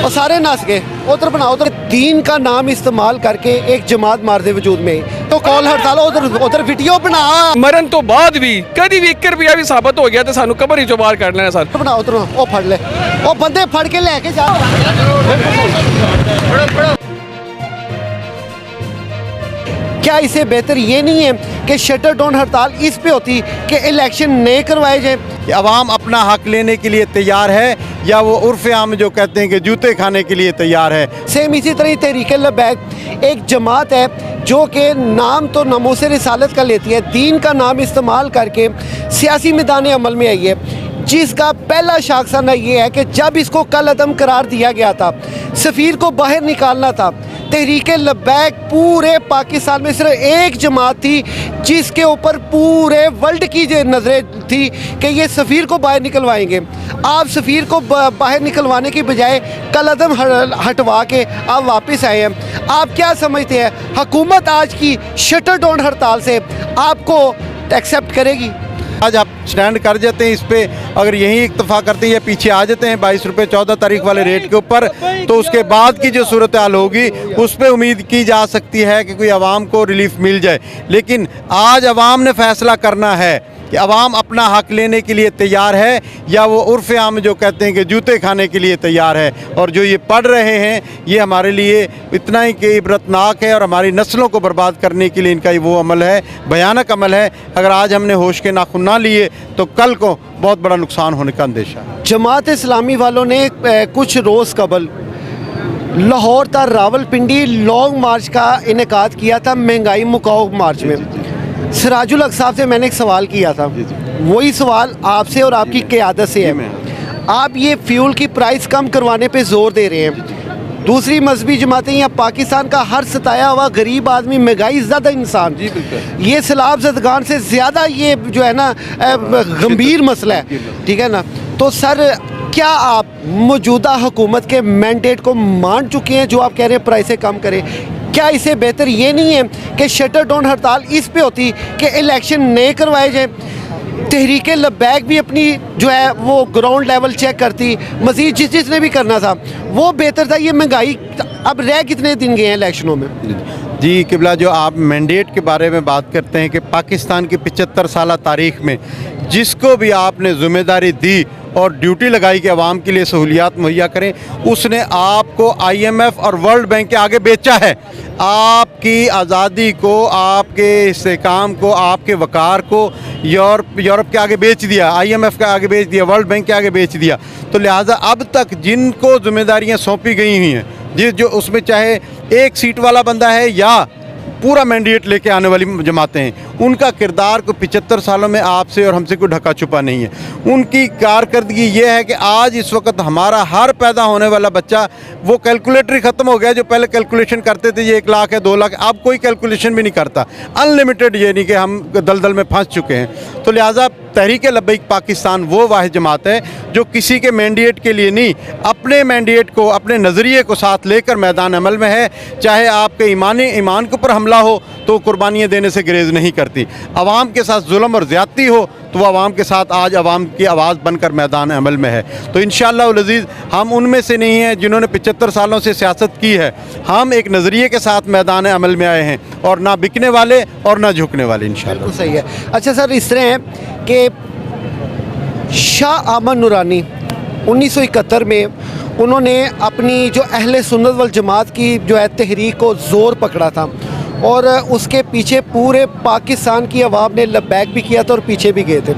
और सारे नस गए। उधर बनाओ, उधर दीन का नाम इस्तेमाल करके एक जमात मार दे वजूद में, तो कौल हड़ताल उधर वीडियो बना। मरन तो बाद भी कभी भी 1 रुपया भी साबित हो गया तो सानू कबर ही चो बाहर कर लेना सर। बनाओ उधर, वो फड़ ले, वो बंदे फड़ के लेके जा। क्या इसे बेहतर ये नहीं है कि शटर डाउन हड़ताल इस पे होती कि इलेक्शन नहीं करवाए जाए? अवाम अपना हक लेने के लिए तैयार है या वो उर्फ़ आम जो कहते हैं कि जूते खाने के लिए तैयार है? सेम इसी तरह तहरीक लब्बैक एक जमात है जो कि नाम तो नमूसे रिसालत का लेती है, दीन का नाम इस्तेमाल करके सियासी मैदान अमल में आई है, जिसका पहला शाखसाना ये है कि जब इसको कल अदम करार दिया गया था, सफ़ीर को बाहर निकालना था, तहरीक लब्बैक पूरे पाकिस्तान में सिर्फ एक जमात थी जिसके ऊपर पूरे वर्ल्ड की नज़रें थी कि ये सफ़ीर को बाहर निकलवाएंगे। आप सफ़ीर को बाहर निकलवाने की बजाय कल अदम हटवा के आप वापस आए हैं। आप क्या समझते हैं हुकूमत आज की शटर डाउन हड़ताल से आपको एक्सेप्ट करेगी? आज आप स्टैंड कर जाते हैं इस पे, अगर यही इक्तफा करते हैं या पीछे आ जाते हैं 22 रुपये 14 तारीख वाले रेट के ऊपर, तो उसके बाद की जो सूरत हाल होगी उस पर उम्मीद की जा सकती है कि कोई आवाम को रिलीफ मिल जाए। लेकिन आज आवाम ने फैसला करना है कि आवाम अपना हक लेने के लिए तैयार है या वो उर्फ़ आम जो कहते हैं कि जूते खाने के लिए तैयार है। और जो ये पढ़ रहे हैं ये हमारे लिए इतना ही कि इबरतनाक है और हमारी नस्लों को बर्बाद करने के लिए इनका वो अमल है, भयानक अमल है। अगर आज हमने होश के नाखून ना लिए तो कल को बहुत बड़ा नुकसान होने का अंदेशा है। जमात इस्लामी वालों ने कुछ रोज़ कबल लाहौर तक रावलपिंडी लॉन्ग मार्च का इनेकाद किया था, महंगाई मुकाओ मार्च में। सिराजुल हक साहब से मैंने एक सवाल किया था, वही सवाल आपसे और आपकी क़यादत से है। आप ये फ्यूल की प्राइस कम करवाने पे जोर दे रहे हैं, दूसरी मजहबी जमातें या पाकिस्तान का हर सताया हुआ गरीब आदमी, महंगाई ज़्यादा इंसान, ये सैलाब ज़दगान से ज़्यादा ये जो है ना गंभीर मसला है, ठीक है ना? तो सर क्या आप मौजूदा हुकूमत के मैंडेट को मान चुके हैं जो आप कह रहे हैं प्राइसें कम करें? क्या इसे बेहतर ये नहीं है कि शटर डाउन हड़ताल इस पे होती कि इलेक्शन नहीं करवाए जाए? तहरीक लब्बैक भी अपनी जो है वो ग्राउंड लेवल चेक करती, मज़ीद जिसने भी करना था वो बेहतर था। ये महंगाई अब रह कितने दिन गए हैं इलेक्शनों में? जी किबला, जो आप मैंडेट के बारे में बात करते हैं कि पाकिस्तान की 75 साल तारीख़ में जिसको भी आपने ज़िम्मेदारी दी और ड्यूटी लगाई कि आवाम के लिए सहूलियात मुहैया करें, उसने आपको IMF और वर्ल्ड बैंक के आगे बेचा है। आपकी आज़ादी को, आपके इस्तेहकाम को, आपके वक़ार को यूरोप के आगे बेच दिया, IMF के आगे बेच दिया, वर्ल्ड बैंक के आगे बेच दिया। तो लिहाजा अब तक जिनको ज़िम्मेदारियाँ सौंपी गई हुई हैं, जो उसमें चाहे एक सीट वाला बंदा है या पूरा मैंडेट लेके आने वाली जमातें हैं, उनका किरदार को 75 सालों में आपसे और हमसे कोई ढका छुपा नहीं है। उनकी कारकर्दगी ये है कि आज इस वक्त हमारा हर पैदा होने वाला बच्चा, वो कैलकुलेटर ही ख़त्म हो गया। जो पहले कैलकुलेशन करते थे ये 1 लाख है 2 लाख, अब कोई कैलकुलेशन भी नहीं करता। अनलिमिटेड, ये नहीं कि हम दलदल में फंस चुके हैं। तो लिहाजा तहरीक लब्बैक पाकिस्तान वो वाहिद जमात है जो किसी के मैंडेट के लिए नहीं, अपने मैंडेट को, अपने नज़रिए को साथ लेकर मैदान अमल में है। चाहे आपके ईमान के ऊपर हमला हो तो कुर्बानियाँ देने से गुरेज नहीं करती। आवाम के साथ जुल्म और ज़्यादती हो तो वो आवाम के साथ आज आवाम की आवाज़ बनकर मैदान अमल में है। तो इंशाअल्लाह उल अज़ीज़ हम उनमें से नहीं हैं जिन्होंने 75 सालों से सियासत की है। हम एक नज़रिए के साथ मैदान अमल में आए हैं और ना बिकने वाले और ना झुकने वाले इंशाअल्लाह। सही है। अच्छा सर, इस तरह है कि शाह अहमद नूरानी 1971 में उन्होंने अपनी जो अहले सुन्नत वल जमात की जो है तहरीक को ज़ोर पकड़ा था और उसके पीछे पूरे पाकिस्तान की आवाम ने लब्बैक भी किया था और पीछे भी गए थे।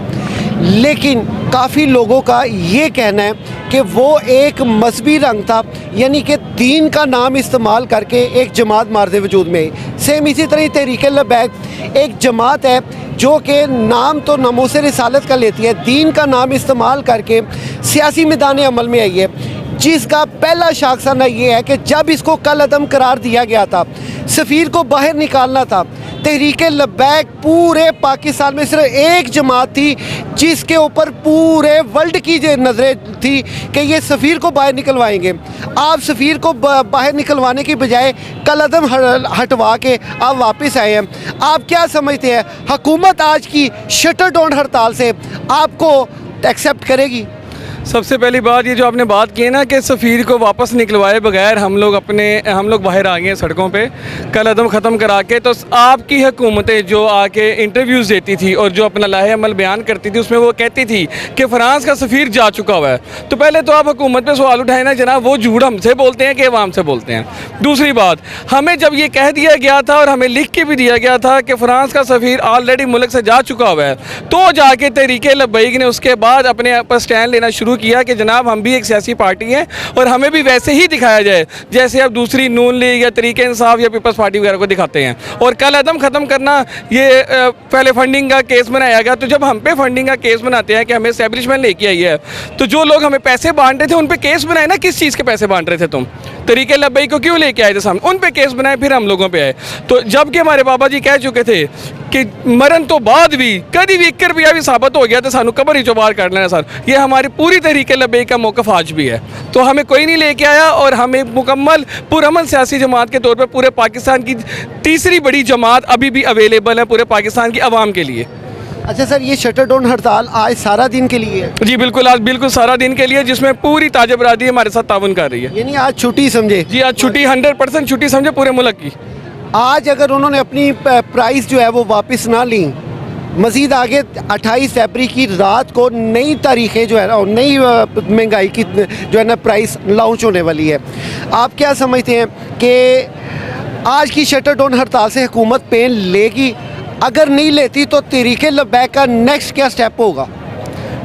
लेकिन काफ़ी लोगों का ये कहना है कि वो एक मजहबी रंग था, यानी कि दीन का नाम इस्तेमाल करके एक जमात मार दे वजूद में। सेम इसी तरह तहरीक लब्बैक एक जमात है जो कि नाम तो नमूसे रिसालत का लेती है, दीन का नाम इस्तेमाल करके सियासी मैदान अमल में आई है, जिसका पहला शाखसाना ये है कि जब इसको कल अदम करार दिया गया था, सफ़ीर को बाहर निकालना था, तहरीक लब्बैक पूरे पाकिस्तान में सिर्फ एक जमात थी जिसके ऊपर पूरे वर्ल्ड की नज़रें थी कि ये सफ़ीर को बाहर निकलवाएंगे। आप सफ़ीर को बाहर निकलवाने की बजाय कल अदम हटवा के आप वापस आए हैं। आप क्या समझते हैं हुकूमत आज की शटर डाउन हड़ताल से आपको एक्सेप्ट करेगी? सबसे पहली बात ये जो आपने बात की है ना कि सफ़ीर को वापस निकलवाए बगैर हम लोग बाहर आ गए हैं सड़कों पे कल अदम ख़त्म करा के। तो आपकी हुकूमतें जो आके इंटरव्यूज़ देती थी और जो अपना लाहे अमल बयान करती थी उसमें वो कहती थी कि फ़्रांस का सफ़ीर जा चुका हुआ है। तो पहले तो आप हुकूमत पे सवाल उठाए ना जनाब, वो झूठ हमसे बोलते हैं कि अवाम से बोलते हैं। दूसरी बात, हमें जब ये कह दिया गया था और हमें लिख के भी दिया गया था कि फ़्रांस का सफ़ीर ऑलरेडी मुल्क से जा चुका हुआ है, तो जाके तहरीक लब्बैक ने उसके बाद अपने पर स्टैंड लेना शुरू किया कि जनाब हम भी एक सियासी पार्टी हैं और हमें भी वैसे ही दिखाया जाए जैसे अब दूसरी नून लीग या तरीके इंसाफ या पीपल्स पार्टी वगैरह को दिखाते हैं। और कल अदम ख़त्म करना ये पहले फंडिंग का केस बनाया गया। तो जब हम पे फंडिंग का केस बनाते हैं कि हमें एस्टेब्लिशमेंट लेके आई है, तो जो लोग हमें पैसे बांट रहे थे उन पे केस बनाए ना। किस चीज़ के पैसे बांट रहे थे तुम? तरीके लब्बैक को क्यों लेके आए थे सामने? उन पे केस बनाए, फिर हम लोगों पे आए। तो जबकि हमारे बाबा जी कह चुके थे कि मरण तो बाद भी कभी भी 1 रुपया भी साबित हो गया तो सानू कबर ही चो बाहर कर लेना सर। ये हमारी पूरी तरीके लब्बैक का मौक़िफ़ आज भी है। तो हमें कोई नहीं लेके आया और हमें मुकम्मल पुरअमन सियासी जमात के तौर पर पूरे पाकिस्तान की तीसरी बड़ी जमात अभी भी अवेलेबल है पूरे पाकिस्तान की आवाम के लिए। अच्छा सर, ये शटर डाउन हड़ताल आज सारा दिन के लिए है? जी बिल्कुल, आज बिल्कुल सारा दिन के लिए, जिसमें पूरी ताज बरादरी हमारे साथ ताउन कर रही है। यानी आज छुट्टी समझे? जी आज छुट्टी 100% छुट्टी समझे पूरे मुल्क की। आज अगर उन्होंने अपनी प्राइस जो है वो वापस ना ली, मज़ीद आगे 28 फरवरी की रात को नई तारीखें जो है ना, नई महंगाई की जो है ना प्राइस लॉन्च होने वाली है। आप क्या समझते हैं कि आज की शटर डाउन हड़ताल से हुकूमत पेन लेगी? अगर नहीं लेती तो तहरीक लब्बैक का नेक्स्ट क्या स्टेप होगा?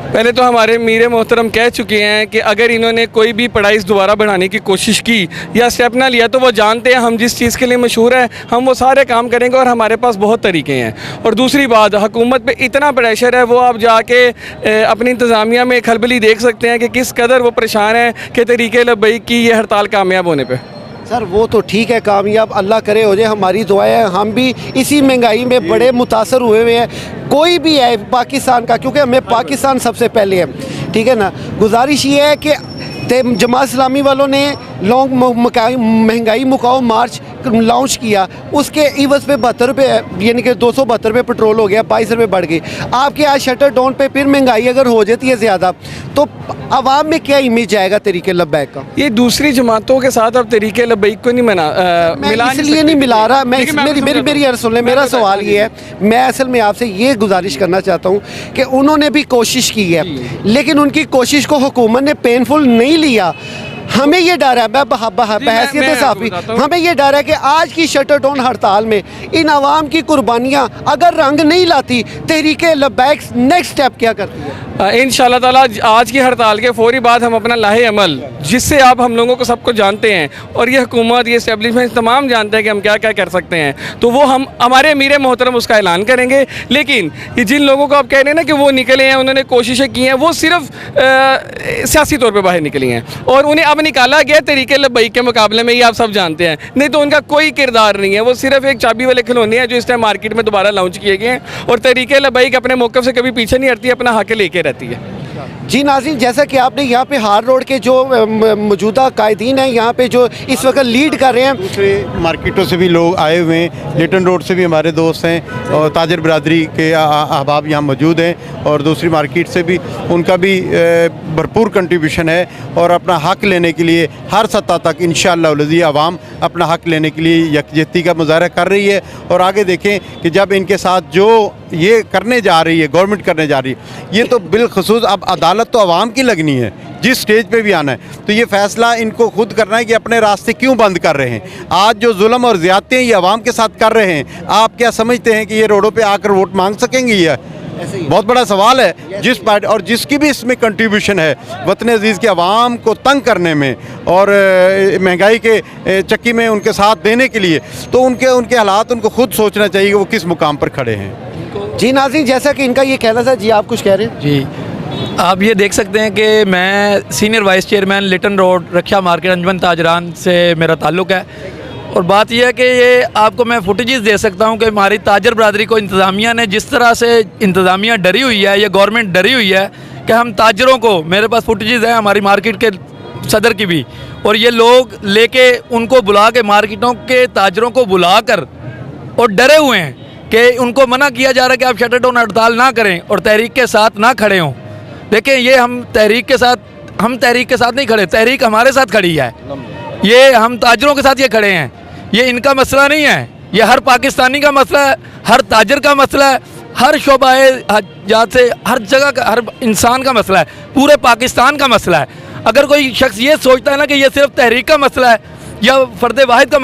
पहले तो हमारे मीर मोहतरम कह चुके हैं कि अगर इन्होंने कोई भी प्राइस दोबारा बढ़ाने की कोशिश की या स्टेप ना लिया तो वो जानते हैं हम जिस चीज़ के लिए मशहूर है, हम वो सारे काम करेंगे और हमारे पास बहुत तरीके हैं। और दूसरी बात, हुकूमत पे इतना प्रेशर है, वो आप जाके अपनी इंतज़ामिया में खलबली देख सकते हैं कि किस कदर वो परेशान है कि तहरीक लब्बैक की ये हड़ताल कामयाब होने पर। सर वो तो ठीक है, कामयाब अल्लाह करे हो जाए, हमारी दुआ है। हम भी इसी महंगाई में बड़े मुतासर हुए हुए हैं, कोई भी है पाकिस्तान का, क्योंकि हमें पाकिस्तान सबसे पहले है, ठीक है ना। गुजारिश ये है कि जमात इस्लामी वालों ने लॉन्ग महंगाई मुकाओ मार्च लॉन्च किया, उसके इवज़ पे 72 रुपये यानी कि 272 रुपये पेट्रोल हो गया, 22 रुपये बढ़ गई। आपके आज शटर डाउन पे फिर महंगाई अगर हो जाती है ज़्यादा तो आवाम में क्या इमेज जाएगा तहरीक लब्बैक का? ये दूसरी जमातों के साथ अब तहरीक लब्बैक को नहीं मैं इसलिए नहीं मिला रहा, मैं मेरी अर्ज़ सुन लें। मेरा सवाल ये है, मैं असल में आपसे ये गुजारिश करना चाहता हूँ कि उन्होंने भी कोशिश की है, लेकिन उनकी कोशिश को हुकूमत ने पेनफुल नहीं लिया। हमें ये डर है, बहैसियत साफ़ी हमें ये डर है कि आज की शटर डाउन हड़ताल में इन आवाम की कुर्बानियाँ अगर रंग नहीं लाती, तहरीक लब्बैक नेक्स्ट स्टेप क्या करती है? इंशाअल्लाह ताला आज की हड़ताल के फौरी बाद हम अपना लाहे अमल, जिससे आप हम लोगों को सबको जानते हैं और ये हुकूमत, ये इस्टेब्लिशमेंट तमाम जानते हैं कि हम क्या क्या कर सकते हैं, तो वो हम हमारे अमीर मोहतरम उसका ऐलान करेंगे। लेकिन ये जिन लोगों को आप कह रहे हैं ना कि वो निकले हैं, उन्होंने कोशिशें की हैं, वो सिर्फ सियासी तौर पर बाहर निकली हैं और उन्हें अब निकाला गया तहरीक लब्बैक के मुकाबले में, ये आप सब जानते हैं। नहीं तो उनका कोई किरदार नहीं है, वो सिर्फ एक चाबी वाले खिलौने हैं जो इस टाइम मार्केट में दोबारा लॉन्च किए गए हैं। और तहरीक लब्बैक अपने मौक़िफ़ से कभी पीछे नहीं हटती, अपना हक़ लेके रहती है। जी नाज़रीन, जैसा कि आपने यहाँ पे हार रोड के जो मौजूदा कायदीन हैं यहाँ पे जो इस वक्त लीड कर रहे हैं, दूसरे मार्केटों से भी लोग आए हुए हैं, लिटन रोड से भी हमारे दोस्त हैं और ताजर बरादरी के अहबाब यहाँ मौजूद हैं और दूसरी मार्केट से भी उनका भी भरपूर कंट्रीब्यूशन है और अपना हक़ लेने के लिए हर सतह तक इंशाअल्लाह लज़ी आवाम अपना हक़ लेने के लिए यकजहती का मुज़ाहरा कर रही है। और आगे देखें कि जब इनके साथ जो ये करने जा रही है, गवर्नमेंट करने जा रही है, ये तो बिलखुसूस अब अदालत तो आवाम की लगनी है, जिस स्टेज पे भी आना है तो ये फ़ैसला इनको खुद करना है कि अपने रास्ते क्यों बंद कर रहे हैं। आज जो जुल्म और ज़्यादतियाँ ये आवाम के साथ कर रहे हैं, आप क्या समझते हैं कि ये रोडों पे आकर वोट मांग सकेंगे? ये बहुत बड़ा सवाल है। जिस पार्टी और जिसकी भी इसमें कंट्रीब्यूशन है वतन अजीज़ के आवाम को तंग करने में और महंगाई के चक्की में उनके साथ देने के लिए, तो उनके हालात उनको खुद सोचना चाहिए कि वो किस मुकाम पर खड़े हैं। जी नाज़रीन, जैसा कि इनका ये कहना था, जी आप कुछ कह रहे हैं? जी, आप ये देख सकते हैं कि मैं senior vice chairman Lytton Road रक्षा मार्केट अंजुमन ताजरान से मेरा ताल्लुक़ है। और बात यह है कि ये आपको मैं फुटेजेस दे सकता हूँ कि हमारी ताजर बरादरी को इंतज़ामिया ने जिस तरह से इंतज़ामिया डरी हुई है, ये गवर्नमेंट डरी हुई है कि हम ताजरों को, मेरे पास फुटेजेस हैं हमारी मार्केट के सदर की भी, और ये लोग लेके उनको बुला के मार्केटों के ताजरों को बुला कर और डरे हुए हैं कि उनको मना किया जा रहा है कि आप शटर डाउन हड़ताल ना करें और तहरीक के साथ ना खड़े हों। देखें, ये हम तहरीक के साथ हम तहरीक के साथ नहीं खड़े, तहरीक हमारे साथ खड़ी है। ये हम ताजरों के साथ ये खड़े हैं, ये इनका मसला नहीं है, ये हर पाकिस्तानी का मसला है, हर ताजर का मसला है, हर शोबाए जात से हर जगह का हर इंसान का मसला है, पूरे पाकिस्तान का मसला है। अगर कोई शख्स ये सोचता है ना कि ये सिर्फ तहरीक का मसला है या फ़र्द वाहिद का